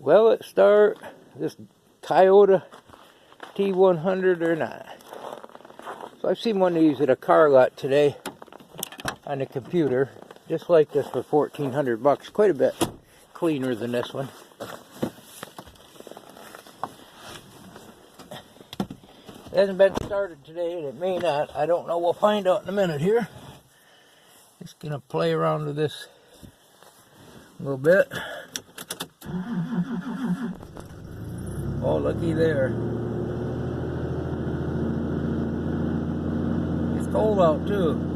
Will it start this Toyota T100 or not? So I've seen one of these at a car lot today on the computer, just like this for $1,400, quite a bit cleaner than this one. It hasn't been started today, and it may not. I don't know. We'll find out in a minute here. Just gonna play around with this a little bit. Oh, looky there. It's cold out too.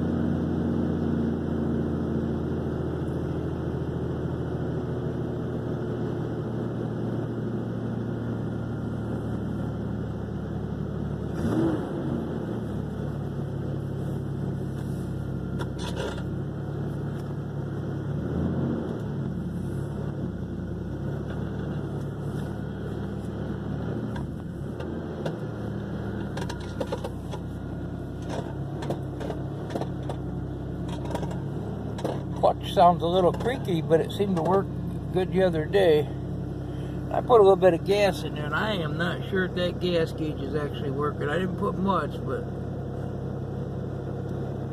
Clutch sounds a little creaky, but it seemed to work good the other day. I put a little bit of gas in there, and I am not sure if that gas gauge is actually working. I didn't put much, but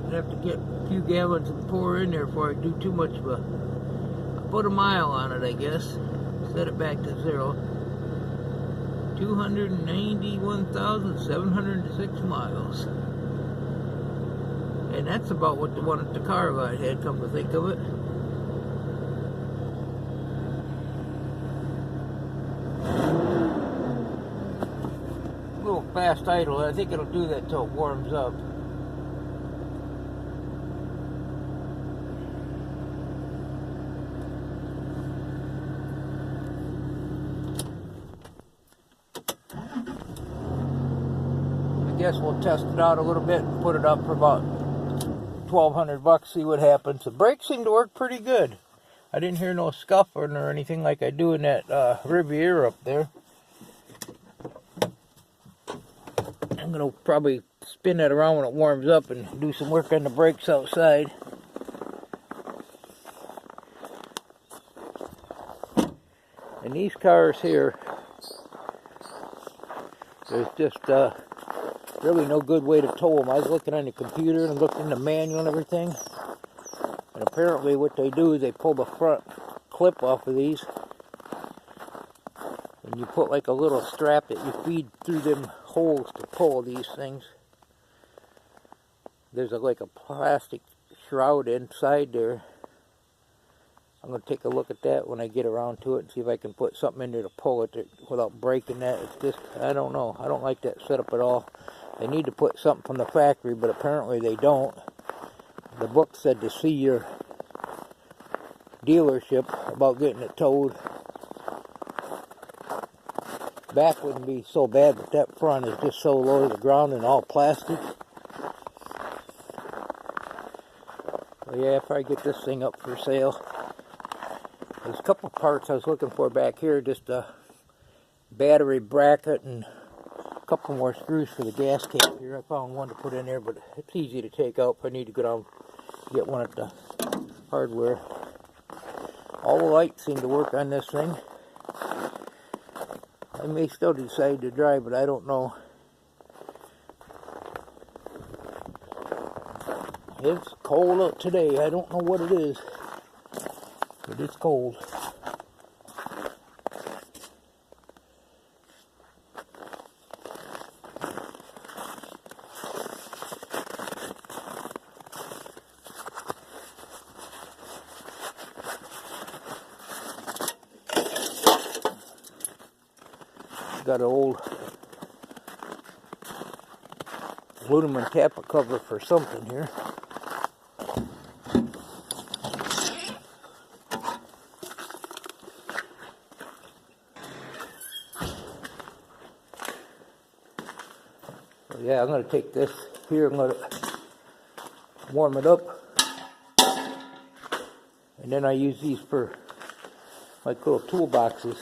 I'd have to get a few gallons and pour in there before I do too much of a... I put a mile on it, I guess. Set it back to 0. 291,706 miles. And that's about what the one at the car lot had, come to think of it. A little fast idle. I think it'll do that till it warms up. I guess we'll test it out a little bit and put it up for about $1,200, see what happens. The brakes seem to work pretty good. I didn't hear no scuffing or anything like I do in that Riviera up there. I'm gonna probably spin that around when it warms up and do some work on the brakes outside. And these cars here, there's just really no good way to tow them. I was looking on the computer and looked in the manual and everything. And apparently what they do is they pull the front clip off of these. And you put like a little strap that you feed through them holes to pull these things. There's like a plastic shroud inside there. I'm going to take a look at that when I get around to it and see if I can put something in there to pull it without breaking that. It's just, I don't know. I don't like that setup at all. They need to put something from the factory, but apparently they don't. The book said to see your dealership about getting it towed. Back wouldn't be so bad, but that front is just so low to the ground and all plastic. So yeah, if I get this thing up for sale. There's a couple parts I was looking for back here, just a battery bracket and a couple more screws for the gas cap here. I found one to put in there, but it's easy to take out if I need to go down and get one at the hardware. All the lights seem to work on this thing. I may still decide to drive it, I don't know. It's cold out today. I don't know what it is, but it's cold. Got an old aluminum cap cover for something here. So yeah, I'm going to take this here, I'm going to warm it up, and then I use these for like little toolboxes.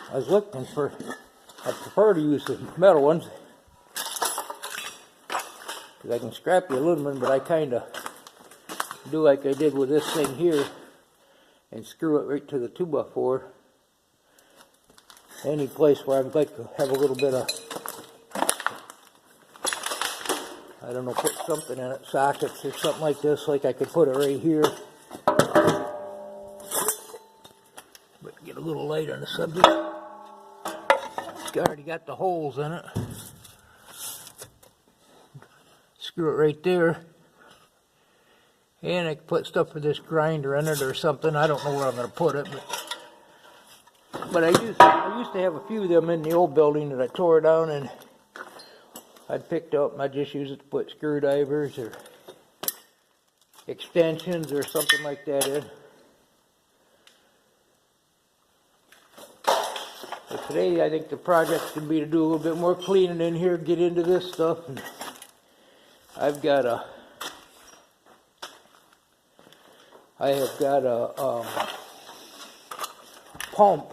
I was looking for, I prefer to use the metal ones because I can scrap the aluminum, but I kind of do like I did with this thing here and screw it right to the 2x4. Any place where I'd like to have a little bit of, I don't know, put something in it, sockets or something like this, like I could put it right here. But get a little light on the subject. It's already got the holes in it. Screw it right there. And I could put stuff for this grinder in it or something. I don't know where I'm going to put it, but I used to have a few of them in the old building that I tore down, and I'd picked up and I'd just use it to put screwdrivers or extensions or something like that in. But today I think the project's going to be to do a little bit more cleaning in here, get into this stuff. And I have got a pump.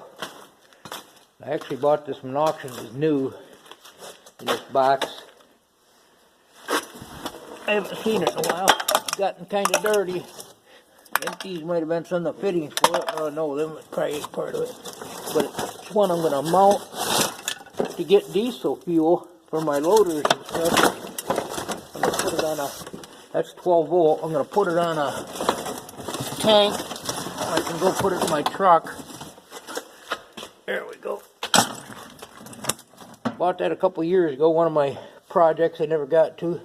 I actually bought this from an auction. It's new in this box. I haven't seen it in a while. It's gotten kind of dirty. I think these might have been some of the fittings for it. I don't know, them probably ain't part of it. But it's one I'm going to mount to get diesel fuel for my loaders and stuff. I'm going to put it on a, that's 12 volt. I'm going to put it on a tank. I can go put it in my truck. There we go. Bought that a couple years ago, one of my projects I never got to.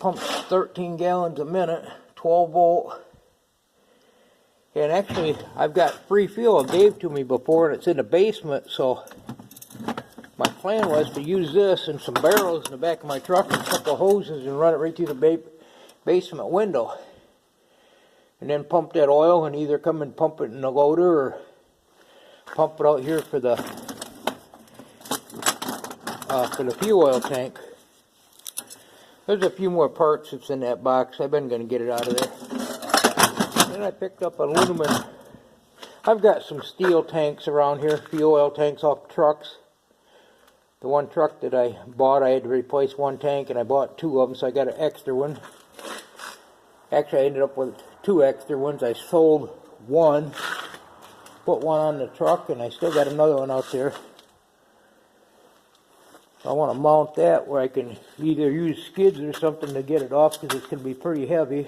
Pumps 13 gallons a minute, 12 volt. And actually, I've got free fuel it gave to me before, and it's in the basement, so my plan was to use this and some barrels in the back of my truck and a couple of hoses and run it right through the basement window. And then pump that oil and either come and pump it in the loader or pump it out here for the fuel oil tank. There's a few more parts that's in that box. I've been going to get it out of there. Then I picked up aluminum. I've got some steel tanks around here, fuel oil tanks off trucks. The one truck that I bought, I had to replace one tank, and I bought two of them, so I got an extra one. Actually, I ended up with two extra ones. I sold one, put one on the truck, and I still got another one out there. I want to mount that where I can either use skids or something to get it off, because it's going to be pretty heavy.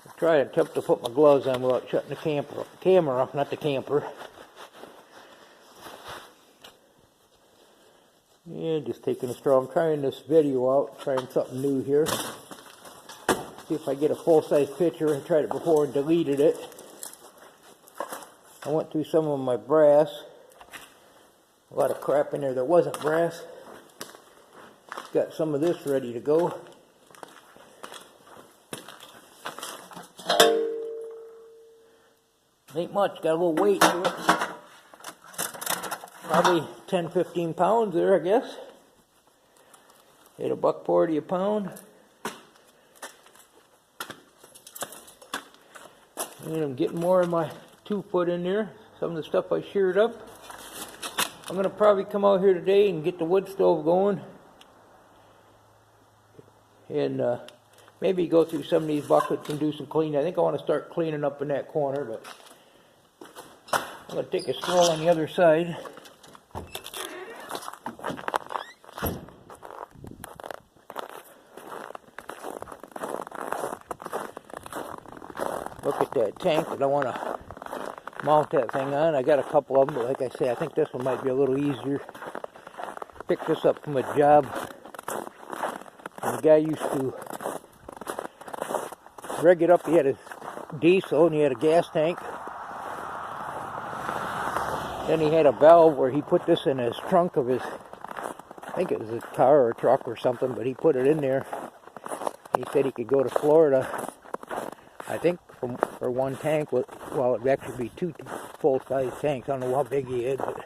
I'll try and attempt to put my gloves on without shutting the camera off, not the camper. Yeah, just taking a straw. I'm trying this video out, trying something new here. See if I get a full-size picture. I tried it before and deleted it. I went through some of my brass. A lot of crap in there that wasn't brass. Got some of this ready to go. Ain't much, got a little weight to it. Probably 10-15 pounds there, I guess. At $1.40 a pound. And I'm getting more of my 2-foot in there. Some of the stuff I sheared up. I'm going to probably come out here today and get the wood stove going. And maybe go through some of these buckets and do some cleaning. I think I want to start cleaning up in that corner, but I'm going to take a stroll on the other side. Look at that tank that I want to mount that thing on. I got a couple of them, but like I say, I think this one might be a little easier. Picked this up from a job. And the guy used to rig it up. He had his diesel and he had a gas tank. Then he had a valve where he put this in his trunk of his, I think it was a car or a truck or something, but he put it in there. He said he could go to Florida, I think, for one tank. Well, it'd actually be two full-size tanks. I don't know how big he is, but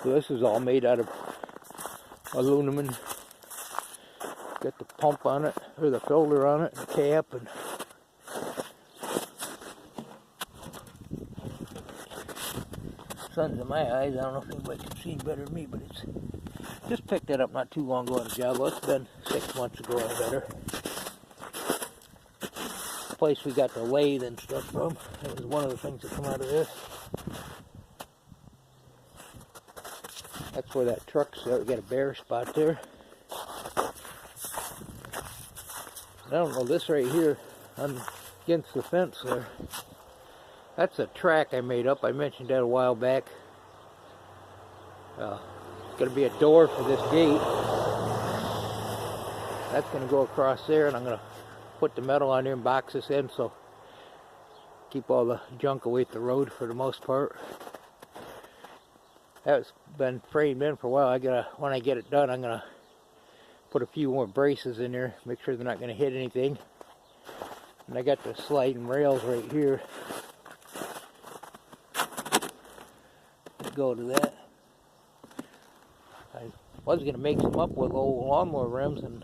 so this is all made out of aluminum. Got the pump on it, or the filter on it, and the cap, and sun's in my eyes. I don't know if anybody can see better than me, but it's just picked that up not too long ago on a job. Well, it's been 6 months ago or better. place we got the lathe and stuff from. That was one of the things that come out of this. That's where that truck's at. We got a bare spot there. I don't know, this right here, I'm against the fence there. That's a track I made up. I mentioned that a while back. It's going to be a door for this gate. That's going to go across there, and I'm going to put the metal on there and box this in, so keep all the junk away from the road for the most part. That's been framed in for a while. When I get it done, I'm going to put a few more braces in there, make sure they're not going to hit anything. And I got the sliding rails right here. Go to that. I was going to make some up with old lawnmower rims and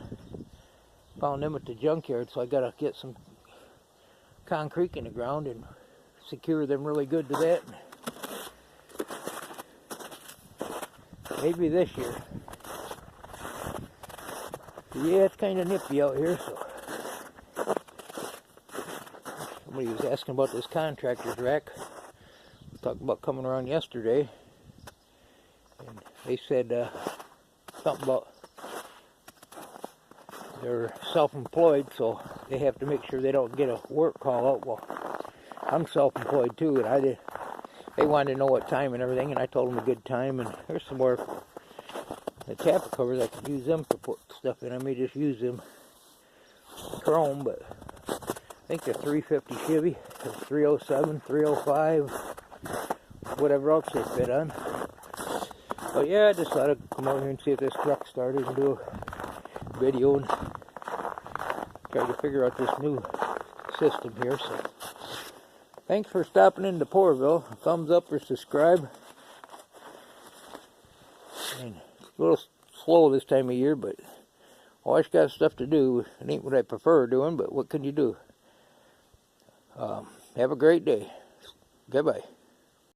found them at the junkyard, so I got to get some concrete in the ground and secure them really good to that. Maybe this year. Yeah, it's kind of nippy out here, so. Somebody was asking about this contractor's rack. We talked about coming around yesterday. And they said something about they're self-employed, so they have to make sure they don't get a work call out. Well, I'm self-employed too, and they wanted to know what time and everything, and I told them a good time. And there's some more the tapper covers. I could use them to put stuff in. I may just use them chrome, but I think they're 350 Chevy, 307, 305, whatever else they fit on. But yeah, I just thought I'd come over here and see if this truck started and do a video and try to figure out this new system here. So thanks for stopping into Pourville. Thumbs up or subscribe. And it's a little slow this time of year, but always got stuff to do. It ain't what I prefer doing, but what can you do? Have a great day. Goodbye.